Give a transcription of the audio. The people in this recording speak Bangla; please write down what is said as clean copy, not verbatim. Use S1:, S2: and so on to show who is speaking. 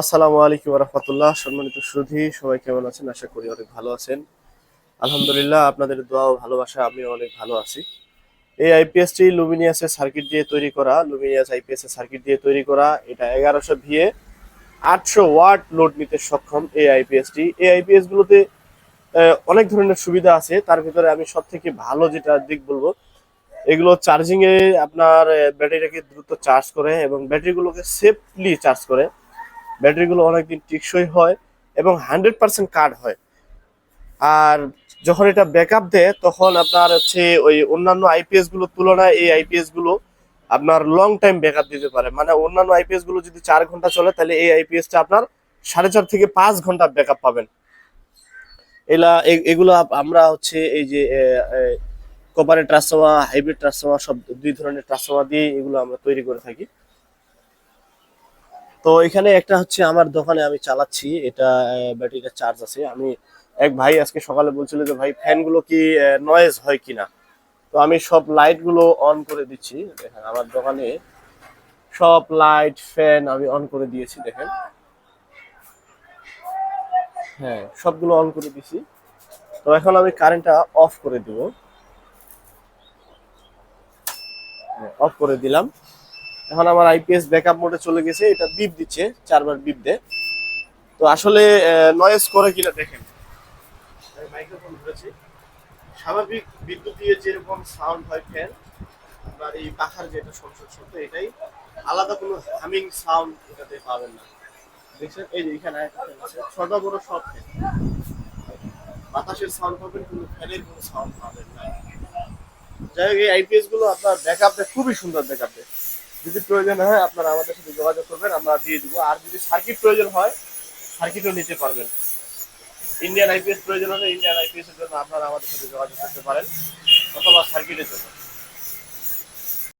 S1: আসসালামু আলাইকুম রহমতুল্লাহ। সম্মানিত সুধী, সবাই কেমন আছেন? আশা করি অনেক ভালো আছেন। আলহামদুলিল্লাহ, আপনাদের দোয়া ও ভালোবাসা আমি অনেক ভালো আছি। এই আইপিএসটি লুমিনিয়াসের সার্কিট দিয়ে তৈরি করা, লুমিনিয়াস আইপিএস এর সার্কিট দিয়ে তৈরি করা। এটা 1100 ভিএ 800 ওয়াট লোড নিতে সক্ষম এই আইপিএসটি। এই আইপিএস গুলোতে অনেক ধরনের সুবিধা আছে, তার ভিতরে আমি সব থেকে ভালো যেটা দিক বলবো, এগুলো চার্জিং এ আপনার ব্যাটারিটাকে দ্রুত চার্জ করে এবং ব্যাটারিগুলোকে সেফলি চার্জ করে। ব্যাটারিগুলো অনেকদিন টেকসই হয় এবং 100% কার্ড হয়। আর যখন এটা ব্যাকআপ দেয় তখন আপনার হচ্ছে ওই অন্যান্য আইপিএস গুলোর তুলনায় এই আইপিএস গুলো আপনার লং টাইম ব্যাকআপ দিতে পারে। মানে অন্যান্য আইপিএস গুলো যদি 4 ঘন্টা চলে, তাহলে এই আইপিএসটা আপনার 4.5 থেকে 5 ঘন্টা ব্যাকআপ পাবেন। এগুলো আমরা হচ্ছে এই যে কপারের ট্রান্সফর্মার, হাইব্রিড ট্রান্সফর্মার, সব দুই ধরনের ট্রান্সফর্মার দিয়ে এগুলো আমরা তৈরি করে থাকি। তো এখানে একটা হচ্ছে আমার দোকানে আমি চালাচ্ছি, এটা ব্যাটারিটা চার্জ আছে। আমি এক ভাই আজকে সকালে বলছিল যে ভাই ফ্যানগুলো কি নয়েজ হয় কিনা। তো আমি সব লাইট গুলো অন করে দিচ্ছি। দেখেন আমার দোকানে সব লাইট ফ্যান আমি অন করে দিয়েছি, দেখেন। হ্যাঁ, সবগুলো অন করে দিছি। তো এখন আমি কারেন্টটা অফ করে দিব। অফ করে দিলাম। এখন আমার আইপিএস ব্যাকআপ মোডে চলে গেছে, এটা বিপ দিচ্ছে, 4 বার বিপ দেয়। তো আসলে নয়েজ করে কিনা দেখেন। আমি মাইক্রোফোন ধরেছি। স্বাভাবিক বিদ্যুৎ দিয়ে যেরকম সাউন্ড হয় ফ্যান, আপনার এই পাখার যেটা সংসদ শব্দ, এটাই। আলাদা কোনো হামিং সাউন্ড এটাতে পাবেন না। দেখছেন, এই যে এখানে একটা ফ্যান আছে, ছোট বড় সব ফ্যান। বাতাসের সাউন্ড পাবেন কিন্তু ফ্যানের কোনো সাউন্ড পাবেন না। যাই হোক, এই আইপিএস গুলো আপনার ব্যাকআপ দেয়, খুবই সুন্দর ব্যাকআপ দেয়। যদি প্রয়োজন হয় আপনারা আমাদের সাথে যোগাযোগ করবেন, আমরা দিয়ে দিব। আর যদি সার্কিট প্রয়োজন হয়, সার্কিটও নিতে পারবেন। ইন্ডিয়ান আইপিএস প্রয়োজন হলে ইন্ডিয়ান আইপিএস এর জন্য আপনারা আমাদের সাথে যোগাযোগ করতে পারেন, অথবা সার্কিটের জন্য।